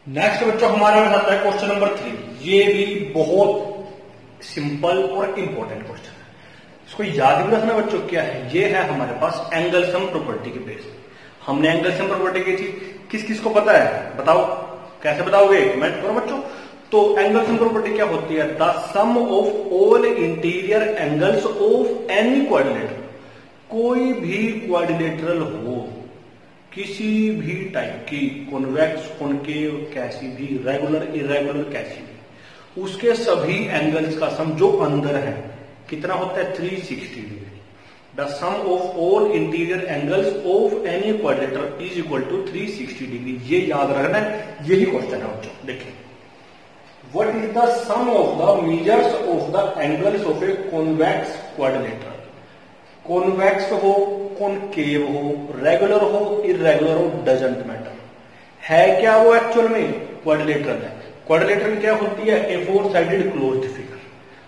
Next बच्चों हमारे में आता है क्वेश्चन नंबर 3। ये भी बहुत सिंपल और इंपॉर्टेंट क्वेश्चन है, इसको याद भी रखना बच्चों। क्या है ये? है हमारे पास एंगल सम प्रॉपर्टी के बेस। हमने एंगल सम प्रॉपर्टी की थी, किस किस को पता है बताओ? कैसे बताओगे? कमेंट करो बच्चों। तो एंगल सम प्रॉपर्टी क्या होती है? The sum of all interior angles of any quadrilateral. कोई भी क्वाड्रिलेटरल हो, किसी भी टाइप की, कॉन्वेक्स, कॉनकेव, कैसी भी, रेगुलर, इरेगुलर, कैसी भी, उसके सभी एंगल्स का सम जो अंदर है कितना होता है? 360 degree. The sum of all interior angles of any quadrilateral is equal to 360 degree. ये याद रखना है, यही क्वेश्चन है बच्चों। देखिए, what is the sum of the measures of the angles of a convex quadrilateral? Convex हो, कॉनकेव हो, रेगुलर हो, इरेगुलर हो, डजंट मैटर। है क्या वो? एक्चुअल में क्वाड्रिलेटरल है। क्वाड्रिलेटरल क्या होती है? ए फोर साइडेड क्लोज्ड फिगर।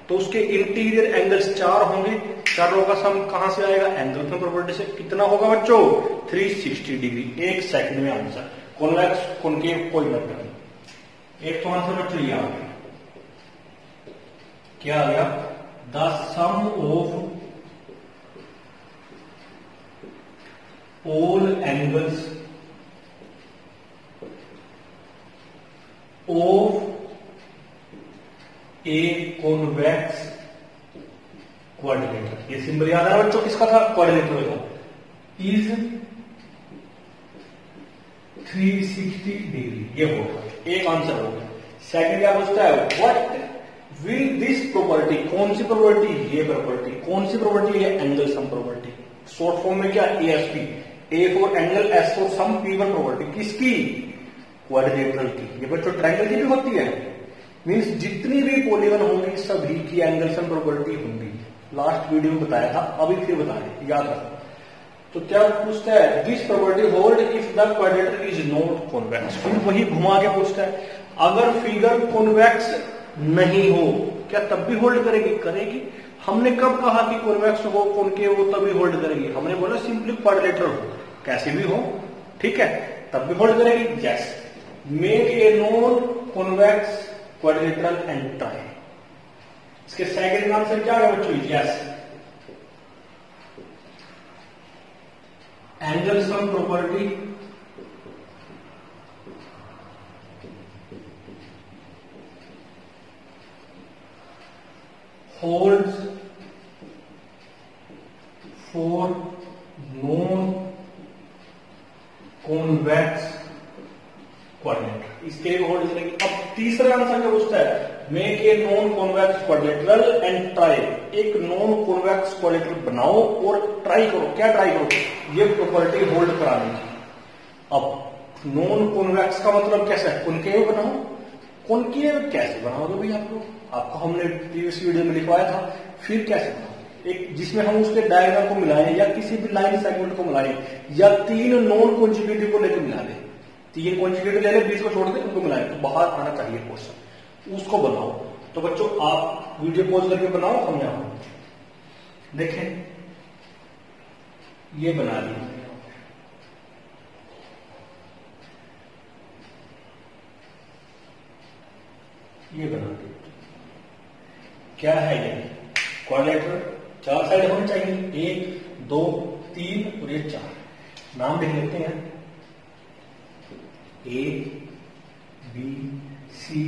तो उसके इंटीरियर एंगल्स 4 होंगे। चारों का सम कहां से आएगा? एंगल सम प्रॉपर्टी से। कितना होगा बच्चों? 360 डिग्री। एक सेकंड में आंसर। कॉन्वेक्स, कॉनकेव कोई मैटर नहीं। एक तो आंसर बच्चों ये आ गया। क्या आ गया? The sum of all angles of a convex quadrilateral। ये सिंबल याद है बच्चों? किसका था? क्वाड्रिलेटरल का। Is 360 degree. ये होगा एक आंसर हो गया। सेकंड क्या पूछता है? What will this property? कौन सी प्रॉपर्टी? ये प्रॉपर्टी। कौन सी प्रॉपर्टी? ये angle sum property. Short form में क्या? ASP. A for angle, S for sum, P one property. किसकी? क्वाड्रिलेटरल की। ये बच्चों ट्रायंगल की भी होती है। मींस जितनी भी पॉलीगन होंगी सभी की एंगल सम प्रॉपर्टी होंगी। लास्ट वीडियो में बताया था, अभी फिर बता रहे, याद रखो। तो क्या पूछता है? This property hold if the quadrilateral is not convex. फिर वही घुमा के पूछता है, अगर फिगर कॉन्वेक्स नहीं हो क्या तब भी होल्ड करेगी? करेगी। हमने कब कहा कि कॉन्वेक्स हो, कॉनकेव हो तभी होल्ड करेगी? हमने बोला सिंपली क्वाड्रिलेटरल हो, कैसे भी हो, ठीक है, तब भी होल्ड करेगी। Yes. Make a non convex quadrilateral and try. इसके सेकंड आंसर क्या है बच्चों? Yes. Angle sum property holds for non convex quadrilateral. इसके लिए होल्ड करेंगे। अब तीसरा आंसर क्या पूछता है? Make a non convex quadrilateral and try. एक नॉन कॉन्वेक्स क्वाड्रिलेटरल बनाओ और ट्राई करो। क्या ट्राई करो? ये प्रॉपर्टी होल्ड कराने की। अब नॉन कॉन्वेक्स का मतलब कैसा है? कॉनकेव बनाओ। कॉनकेव कैसे बनाओगे भाई आप लोग? आपको हमने प्रीवियस वीडियो में लिखवाया था। फिर कैसे बनाओ? एक जिसमें हम उसके डायग्राम को मिलाएं या किसी भी लाइन सेगमेंट को मिलाएं या 3 नॉन कॉन्जिक्यूटिव को लेकर मिला दें। 3 कॉन्जिक्यूटिव ले लें, 20 को छोड़ दें, उनको मिलाएं तो बाहर आना चाहिए क्वेश्चन। उसको बनाओ। तो बच्चों आप वीडियो पॉज करके बनाओ, हम यहां देखें। ये बना लिया, ये बना दिया। क्या है ये? क्वाड्रिलेटरल। 4 साइड होनी चाहिए, 1 2 3 और ये 4। नाम लिख लेते हैं, ए बी सी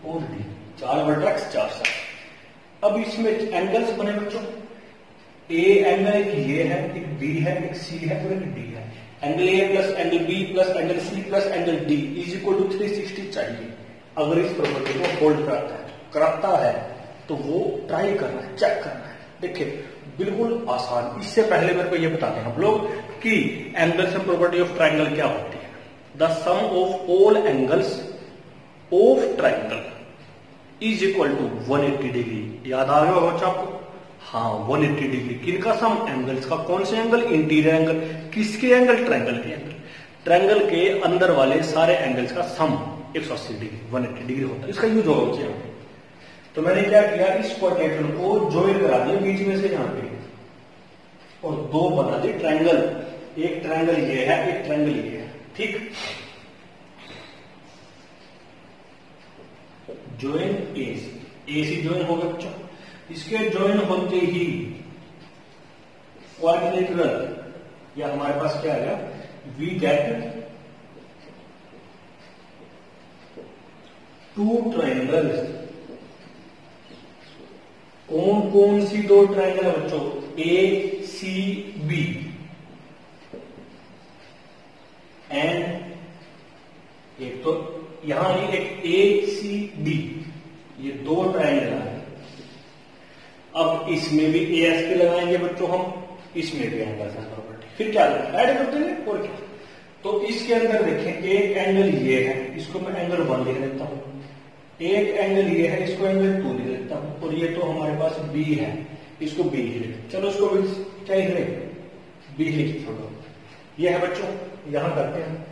और डी। 4 vertex, 4 side. अब इसमें एंगल्स बने बच्चों। ए एंगल एक ये है, एक बी है, एक सी है और एक डी है। Angle A plus angle B plus angle C plus angle D is equal to 360 चाहिए। अगर इस प्रॉपर्टी को होल्ड कराता है तो वो ट्राई करना है, चेक करना है। देखिए बिल्कुल आसान। इससे पहले मेरे को ये बताते हैं हम लोग कि angle sum property of triangle क्या होती है। The sum of all angles of triangle is equal to 180 degree. याद आ गया बच्चा आपको? हाँ, 180 डिग्री। किनका सम? एंगल्स का। कौन से एंगल? Interior angle. किसके एंगल? ट्रायंगल के एंगल। ट्रायंगल के अंदर वाले सारे एंगल्स का सम 180 डिग्री, 180 डिग्री होता है। इसका यूज होगा बच्चे यहाँ पे। तो मैंने क्या किया? इस क्वाड्रिलेटरल को ज्वाइन करा दिया बीच में से यहाँ पे और 2 बना दिए ट्रायंगल। एक ट्रायंगल ये है, एक ट्रायंगल ये है, ठीक। ज्वाइन ए सी ज्वाइन होगा बच्चों। इसके ज्वाइन होते ही क्वाड्रिलेटरल या हमारे पास क्या आ गया, वी गेट टू ट्राइंगल्स। कौन कौन सी दो ट्राइंगल है बच्चों, ए सी बी एंड एक तो यहां एक ए सी डी, ये दो ट्राइंगल है। अब इसमें भी ए एस पी लगाएंगे बच्चों हम, इसमें भी एंगल प्रॉपर्टी, फिर क्या ऐड कर देंगे और क्या। तो इसके अंदर देखें एक एंगल ये है, इसको मैं एंगल 1 लिख देता हूं, एक एंगल ये है, इसको एंगल 2 लिख देता हूं, और ये तो हमारे पास बी है, इसको बी लिख, चलो इसको भी क्या लिख रहे, बी लिख छोड़ो। ये है बच्चों, यहां करते हैं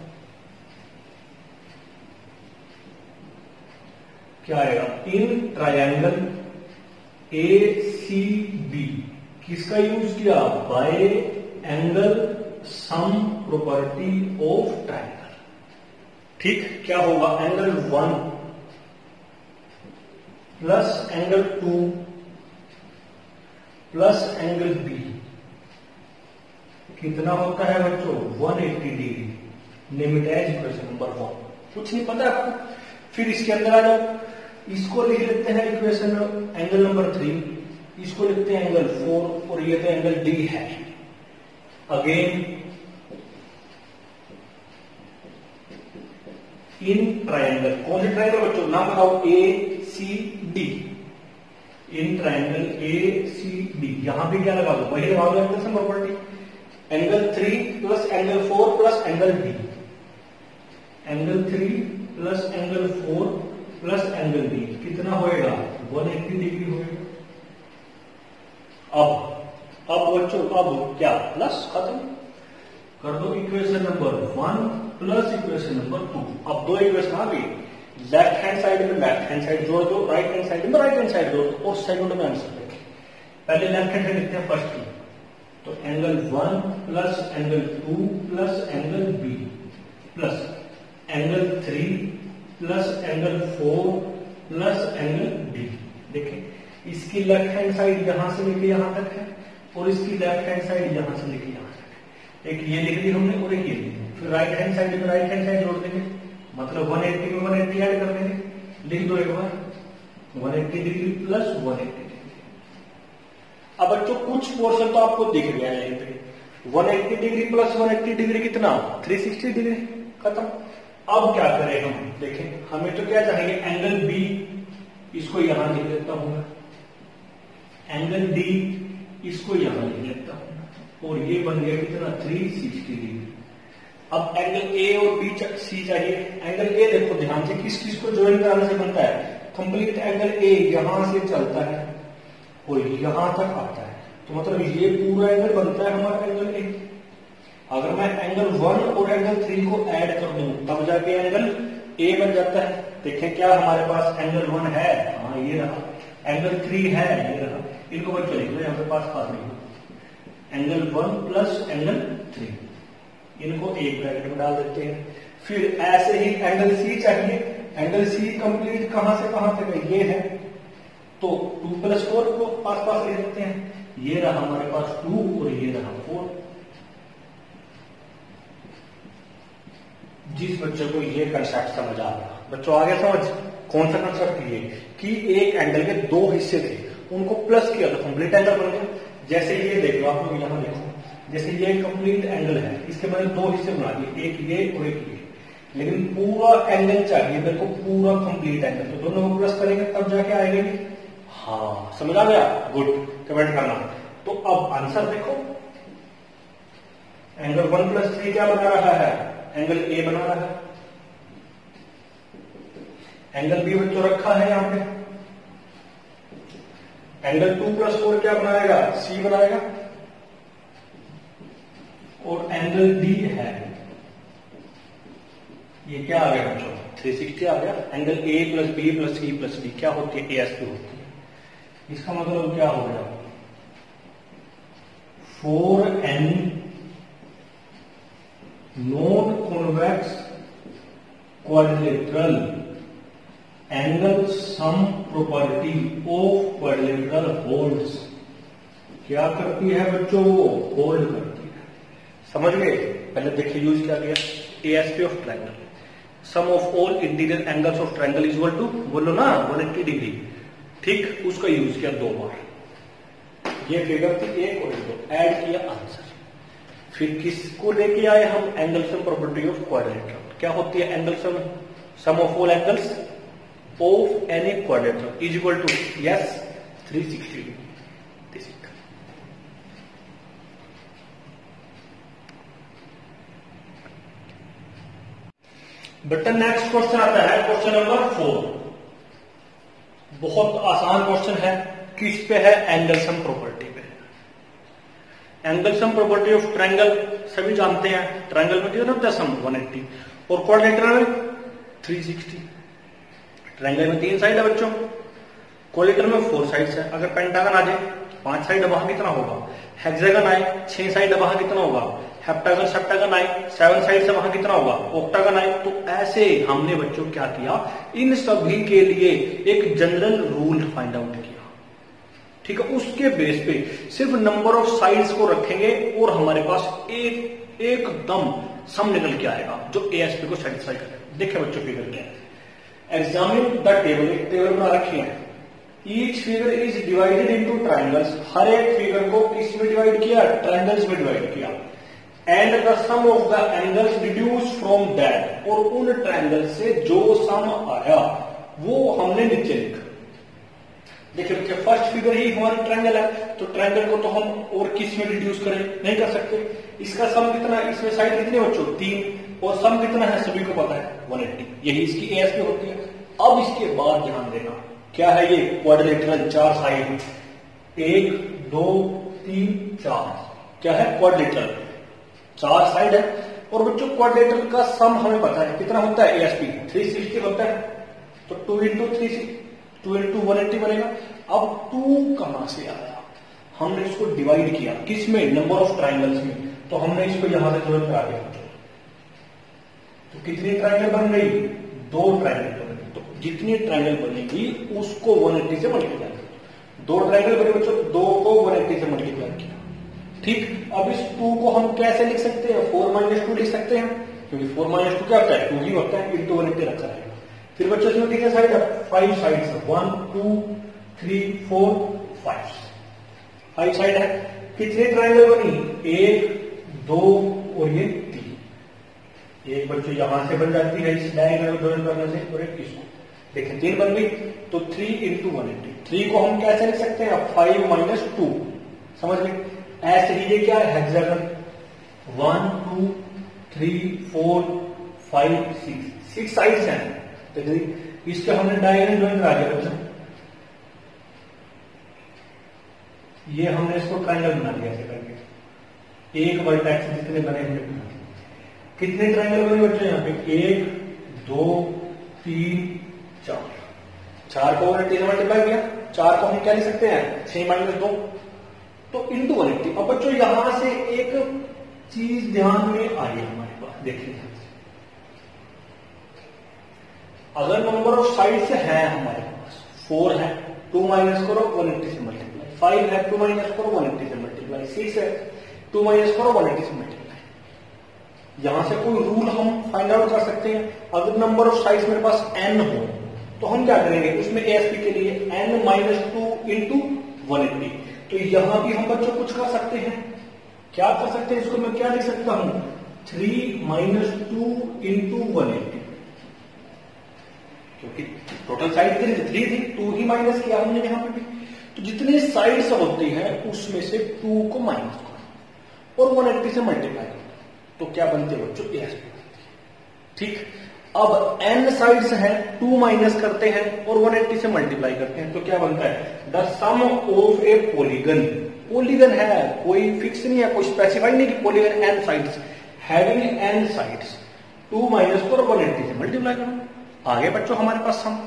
क्या आएगा, in triangle A C B किसका यूज किया, by angle sum property of triangle. ठीक, क्या होगा, angle 1 plus angle 2 plus angle B कितना होता है बच्चों, 180 degree. Limit as equation number 1, कुछ नहीं पता आपको। फिर इसके अंदर आ जाओ, इसको लिख लेते हैं इक्वेशन एंगल नंबर 3, इसको लिखते हैं एंगल 4, और ये तो एंगल डी है। अगेन इन ट्रायंगल, कौन से ट्रायंगल बच्चों, नाम बताओ, A C D, in triangle A C D, यहां भी क्या लगा दो, वही लगा दो angle sum property, angle 3 plus angle 4 plus angle D, angle 3 plus angle 4 plus angle D कितना होएगा, 180 डिग्री होएगा। अब बच्चों, अब क्या, प्लस खत्म कर दो, equation number 1 plus equation number 2। अब दो इक्वेशन आ गई, लेफ्ट हैंड साइड में लेफ्ट हैंड साइड जोड़ दो, राइट हैंड साइड में राइट हैंड साइड जोड़ दो, और सेकंड में आंसर देखें। पहले लेफ्ट हैंड साइड लिखते हैं फर्स्ट की, तो angle 1 plus angle 2 plus angle B plus angle 3 plus angle 4 plus angle D. देखें, इसकी लेफ्ट हैंड साइड यहां से लेके यहां तक है, और इसकी लेफ्ट हैंड साइड यहां से लेके यहां तक है। एक ये लिख दी हमने और एक ये लिख दी, फिर राइट हैंड साइड में राइट हैंड साइड जोड़ देंगे, मतलब 180 में 180 ऐड कर देंगे, लिख दो एक बार, 180 डिग्री प्लस 180 डिग्री। अब बच्चों कुछ पोर्शन तो आपको दिख गया है यहीं पे, 180 डिग्री प्लस 180 डिग्री कितना, 360 डिग्री, खत्म। अब क्या करें हम, देखें, हमें तो क्या चाहिए, एंगल बी, इसको यहां लिख देता हूं, एंगल डी इसको यहां लिख देता हूं, और ये बन गया कितना, 360 डिग्री। अब एंगल ए और बी सी चाहिए। एंगल ए देखो ध्यान से, किस किस को ज्वाइन कराने से बनता है, कंप्लीट एंगल ए यहां से चलता है और यहां तक आता है, तो मतलब ये पूरा एंगल बनता है हमारा एंगल ए। अगर मैं एंगल 1 और एंगल 3 को ऐड कर दूं तब जाके एंगल ए बन जाता है। देखें क्या हमारे पास एंगल 1 है, हाँ ये रहा, एंगल 3 है, ये रहा, इनको बच्चों लिख लो यहाँ पे पास नहीं, एंगल 1 प्लस एंगल 3, इनको एक ब्रैकेट में डाल देते हैं। फिर ऐसे ही एंगल सी चाहिए, एंगल सी कंप्लीट कहां से कहां तक है, ये है, तो 2 प्लस 4 को पास पास ले सकते हैं, ये रहा हमारे पास 2 और ये रहा 4। जिस बच्चे को ये कंसेप्ट समझ आ गया, बच्चों आगे समझ, कौन सा कंसेप्ट, ये कि एक एंगल के दो हिस्से थे, उनको प्लस किया तो कंप्लीट एंगल बन गया। जैसे ये देख लो, आप लोग यहां देखो, जैसे ये कंप्लीट एंगल है, इसके मैंने दो हिस्से बना दिए, एक ये और एक ये, लेकिन पूरा एंगल चाहिए मेरे को, पूरा कंप्लीट एंगल, तो दोनों को प्लस करेंगे तब जाके आएगा। हाँ समझ आ गया, गुड, कमेंट करना। तो अब आंसर देखो, एंगल 1 प्लस 3 क्या बना रहा है, एंगल ए बना रहा है, एंगल बी बच्चों रखा है यहां पे, एंगल 2 प्लस 4 क्या बनाएगा, सी बनाएगा, और एंगल डी है, ये क्या आ गया बच्चों, 360 आ गया। Angle A plus B plus C plus D क्या होती है, ए एस पी होती है। इसका मतलब क्या हो गया, 4n non convex quadrilateral angle sum property of quadrilateral holds, क्या करती है बच्चों, वो होल्ड करती है। समझ गए? पहले देखिए यूज क्या किया, ASP of triangle, sum of all interior angles of triangle is equal to, बोलो ना 180 डिग्री, ठीक, उसका यूज किया 2 बार। ये फिगर थी 1 और 2, ऐड किया आंसर। फिर किसको लेके आए हम, angle sum property of quadrilateral. क्या होती है angle sum of all angles of any quadrilateral is equal to, yes, 360 degree. बेटा नेक्स्ट क्वेश्चन आता है, क्वेश्चन नंबर 4। बहुत आसान क्वेश्चन है, किस पे है, एंगल सम प्रॉपर्टी पे। Angle sum property of triangle सभी जानते हैं, ट्रायंगल में कितना होता है सम 180 और क्वाड्रिलेटरल में 360। ट्रायंगल में 3 साइड है बच्चों, क्वाड्रिलेटरल में 4 साइड्स है। अगर पेंटागन आ जाए 5 साइड, वहां कितना होगा, हेक्सागन आए 6 साइड, वहां कितना होगा, हेप्टागन सेप्टागन आए 7 साइड से, वहां कितना होगा, ऑक्टागन आए। तो ऐसे हमने बच्चों क्या किया, इन सभी के लिए एक जनरल रूल फाइंड आउट किया, ठीक है। उसके बेस पे सिर्फ नंबर ऑफ साइड्स को रखेंगे और हमारे पास एकदम सम निकल के आएगा जो एएसपी को सेटिस्फाई करेगा। देखिए बच्चों फिगर क्या है, एग्जामिन द टेबल, एक टेबल बना रखी है। Each figure is divided into triangles, हर एक फिगर को किस में डिवाइड किया, ट्रायंगल्स में डिवाइड किया। And the sum of the angles reduce from that, और उन ट्रायंगल से जो सम आया वो हमने नीचे लिखा। देखिए बच्चे फर्स्ट फिगर ही हमारा ट्रायंगल है, तो ट्रायंगल को तो हम और किस में रिड्यूस करें, नहीं कर सकते। इसका सम कितना है, इसमें साइड कितने बच्चों 3, और सम कितना है सभी को पता है 180, यही इसकी एएसपी होती है। अब इसके बाद ध्यान देना, क्या है ये, क्वाड्रिलेटरल 4 साइड, 1 2 3 4, क्या है, क्वाड्रिलेटरल 4 साइड है। और बच्चों क्वाड्रिलेटरल का सम हमें पता है कितना होता है, एएसपी 360 होता है, तो 2 इंटू 180 बनेगा। अब 2 कहां से आया, हमने इसको डिवाइड किया किस में, नंबर ऑफ ट्रायंगल्स में, तो हमने इसको यहां से जोड़ करा दिया। तो कितनी ट्रायंगल बन गई, 2 ट्रायंगल बन गई। तो जितनी ट्रायंगल बनेगी उसको 180 से मल्टीप्लाई करो। 2 ट्रायंगल बने बच्चों, 2 को 180 से मल्टीप्लाई किया, ठीक। अब इस 2 को हम कैसे लिख सकते हैं, 4 - 2 लिख सकते हैं, क्योंकि 4 - 2 क्या होता है, 2 ही होता है, इंटू 180 रखा रहेगा। फिर बच्चों इसमें कितने साइड है, 5 साइड है, 1 2 3 4 5 साइड है। कितने ट्रायंगल बनी, 1 2 और ये 3। एक बच्चों यहां से बन जाती है इस डायगोनल ज्वाइन करने से, और एक इसको देखिए 3 बन गई, तो 3 इंटू 180। 3 को हम कैसे लिख सकते हैं, 5 - 2, समझ गए। ऐसे ही ये क्या है, हेक्सागन 1 2 3 4 5 6 साइड्स हैं, तो इसके हमने डायगोनल ज्वाइन करा दिया बच्चों। ये हमने इसको ट्रायंगल बना दिया ऐसे करके, एक वर्टेक्स जितने बने हमने बना दिए। कितने ट्रायंगल बने बच्चों यहाँ पे, 1 2 3 4, 4 को 180 से मल्टीप्लाई किया, 4 को हम क्या लिख सकते हैं, 6 - 2, तो इंटू 180। अब बच्चों यहां से एक चीज ध्यान में आई हमारे पास, देखिए अगर नंबर ऑफ साइड्स है हमारे पास 4 है, 2 माइनस करो 180 से मल्टीप्लाई, 5 है 2 माइनस करो 180 से मल्टीप्लाई, 6 है 2 माइनस करो 180 से मल्टीप्लाई। यहां से कोई रूल हम फाइंड आउट कर सकते हैं। अगर नंबर ऑफ साइड्स मेरे पास n हो तो हम क्या करेंगे, उसमें एएसपी के लिए n - 2 इंटू 180। तो यहां भी हम बच्चों कुछ कर सकते हैं, क्या कर सकते हैं, इसको मैं क्या लिख सकता हूं, 3 - 2 इंटू 180, क्योंकि टोटल साइड कितनी थी, 3 थी, 2 ही माइनस किया हमने यहां पे भी। तो जितने साइड्स होते हैं उसमें से 2 को माइनस करो और 180 से मल्टीप्लाई करो, तो क्या बनते हैं बच्चों, एएसपी, ठीक। अब n साइड्स हैं, 2 माइनस करते हैं और 180 से मल्टीप्लाई करते हैं, तो क्या बनता है, the sum of a polygon. Polygon है, कोई फिक्स नहीं है, कोई स्पेसिफाई नहीं कि polygon n sides, having n sides, 2 minus करो 180 से मल्टीप्लाई करो, आगे बच्चों हमारे पास सम,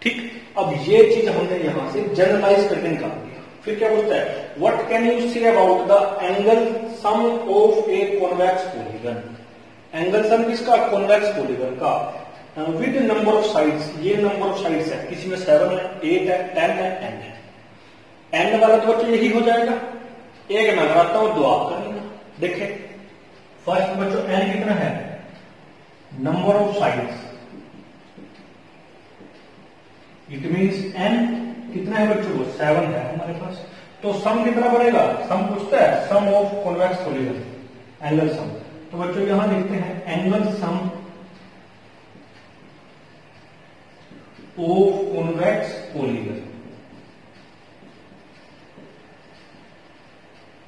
ठीक। अब ये चीज हमने यहां से जनरलाइज करके निकाल दिया। फिर क्या बोलता है, what can you say about the angle sum of a convex polygon. Angle सम किसका, कॉन्वेक्स पॉलीगन का। विद नंबर ऑफ साइड्स, ये नंबर ऑफ साइड्स है, किसी में 7 है, 8 है, 10 है, n है। n वाला तो बच्चों यही हो जाएगा, एक मैं कराता हूं, 2 आप कर लेना। देखें फर्स्ट बच्चों n कितना है, number of sides, it means n कितना है बच्चों को, 7 है हमारे पास। तो सम कितना बनेगा, सम पूछता है, sum of convex polygon, angle sum. तो बच्चों यहां लिखते हैं angle sum of convex polygon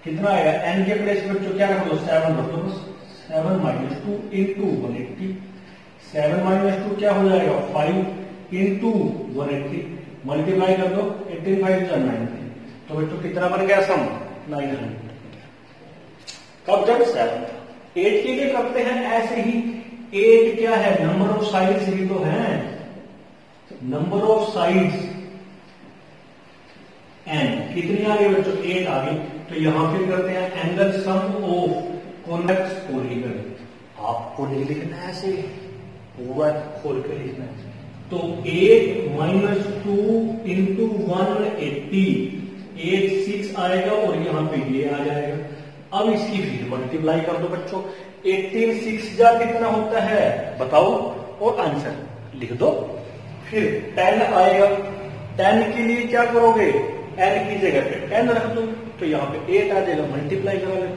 कितना आएगा, n के प्लेस में बच्चों क्या रख दो, 7 रख दो, 7 माइनस 2 इंटू 180, 7 माइनस 2 क्या हो जाएगा, 5 इंटू 180, मल्टीप्लाई कर दो, 18 5 90। तो बच्चों कितना बन गया सम, 900। कब, जब 7 था। 8 के लिए करते हैं ऐसे ही, 8 क्या है, नंबर ऑफ साइड्स ही तो है, नंबर ऑफ साइड्स n कितनी आ गई बच्चों, 8 आ गई। तो यहां फिर करते हैं angle sum of convex polygon, आपको नहीं लिखना है ऐसे, पूरा खोल के लिखना है। तो 8 माइनस 2 इंटू 180, 8 6 आएगा और यहां पे ये आ जाएगा। अब इसकी फिर मल्टीप्लाई कर दो बच्चों, 18 6 जा कितना होता है बताओ, और आंसर लिख दो। फिर 10 आएगा, 10 के लिए क्या करोगे, n की जगह पे 10 रख दो, तो यहाँ पे 8 आ जाएगा, मल्टीप्लाई करा लो।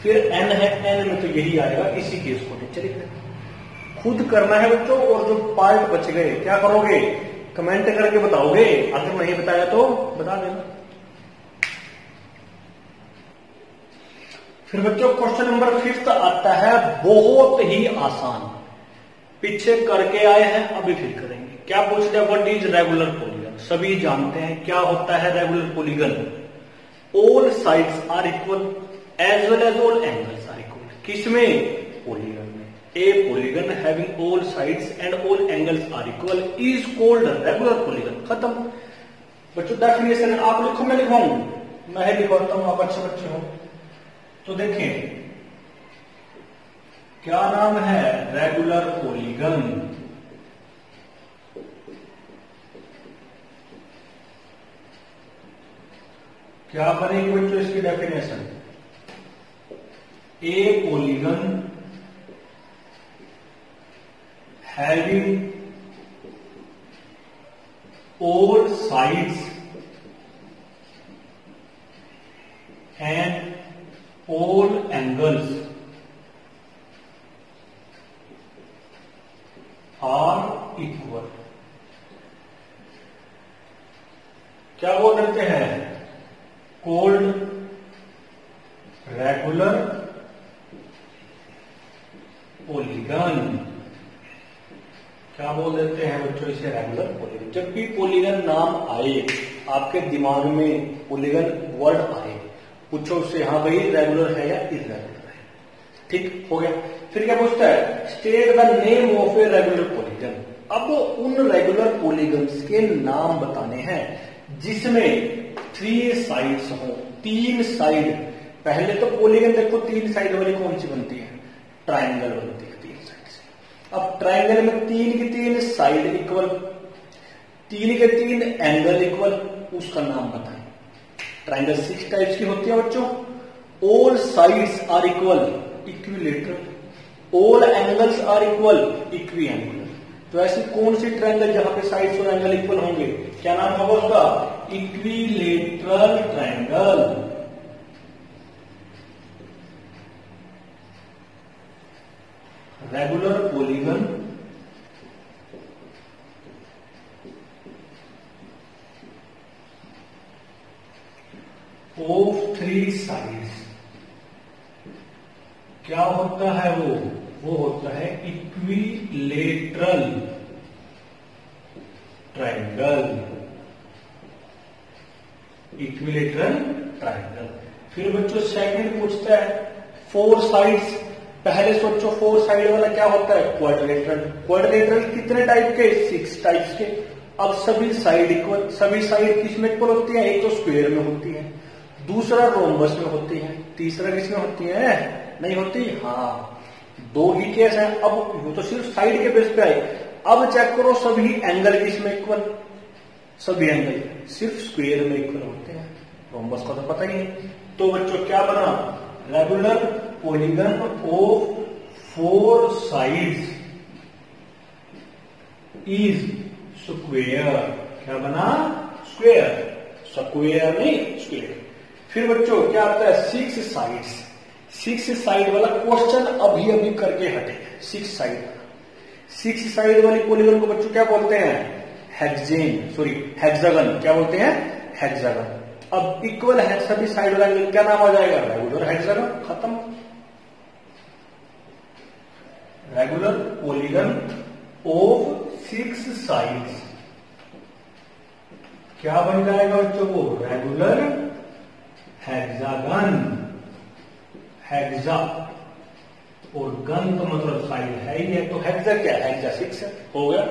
फिर n है, n में तो यही आएगा, इसी केस को नीचे लिख लेना। खुद करना है बच्चों, और जो पार्ट बच गए क्या करोगे, कमेंट करके बताओगे, अगर नहीं बताया तो बता देना। फिर बच्चों क्वेश्चन नंबर 5 आता है, बहुत ही आसान, पीछे करके आए हैं अभी फिर करेंगे। क्या पूछते हैं, व्हाट इज रेगुलर पॉलीगन। सभी जानते हैं क्या होता है regular polygon, all sides are equal as well as all angles are equal. किसमें, पॉलीगन में। A polygon having all sides and all angles are equal is called regular polygon. खत्म बच्चों, डेफिनेशन आप लिखो, मैं लिखाऊं, मैं लिखवाता हूं, आप अच्छे बच्चे हो। तो देखें क्या नाम है, रेगुलर पॉलीगन। क्या बनेगी बच्चों इसकी definition, a polygon having all sides and all angles are equal. क्या बोल देते हैं, कॉल्ड रेगुलर पॉलीगन। क्या बोल देते हैं बच्चों इसे, रेगुलर पॉलीगन। जब भी पॉलीगन नाम आए आपके दिमाग में, पॉलीगन वर्ड आए, पूछो उससे हाँ भाई रेगुलर है या इरेगुलर है, ठीक हो गया। फिर क्या पूछता है, state the name of a regular polygon. अब उन रेगुलर पॉलीगन्स के नाम बताने हैं जिसमें 3 साइड्स हो, 3 साइड। पहले तो पॉलीगन देखो 3 साइड वाली कौन सी बनती है, ट्राइंगल बनती है 3 साइड से। अब ट्राइंगल में 3 की 3 साइड इक्वल, 3 के 3 एंगल इक्वल, उसका नाम बताएं। ट्राइंगल 6 टाइप्स की होती है बच्चों, all sides are equal, equilateral, all angles are equal, equiangular. तो ऐसी कौन सी ट्रायंगल जहां पे साइड्स और एंगल इक्वल होंगे, क्या नाम होगा उसका, equilateral triangle. Regular polygon of 3 sides, क्या होता है वो होता है इक्विलेटरल ट्रायंगल, इक्विलेटरल ट्रायंगल। फिर बच्चों सेकंड पूछता है 4 साइड्स। पहले सोचो 4 साइड वाला क्या होता है, क्वाड्रिलेटरल। क्वाड्रिलेटरल कितने टाइप के, 6 टाइप्स के। अब सभी साइड इक्वल, सभी साइड किस में इक्वल होती है, एक तो स्क्वायर में होती है, दूसरा रोम्बस में होती है, तीसरा किस में होती है, नहीं होती। हाँ 2 ही केस है। अब वो तो सिर्फ साइड के बेस पे आए, अब चेक करो सभी एंगल इसमें इक्वल, सभी एंगल सिर्फ स्क्वायर में इक्वल होते हैं, रोम्बस का तो पता ही नहीं। तो बच्चों क्या बना, regular polygon of 4 sides is square. क्या बना, स्क्वायर, स्क्वायर नहीं स्क्वायर। फिर बच्चों क्या आता है, 6 साइड्स, 6 साइड वाला क्वेश्चन अभी अभी करके हटे। 6 साइड वाली पॉलीगन को बच्चों क्या बोलते हैं, हेक्सेन, सॉरी हेक्सागन। क्या बोलते हैं, हेक्सागन। अब इक्वल है सभी साइड वाला एंगल, क्या नाम आ जाएगा, रेगुलर हेक्सागन। खत्म। रेगुलर पॉलीगन ऑफ 6 साइड्स क्या बन जाएगा बच्चों को, रेगुलर हेक्सागन। हेक्सा और गन तो मतलब साइड है ही है, तो हेक्सा क्या है, हेक्सा 6 है, हो गया।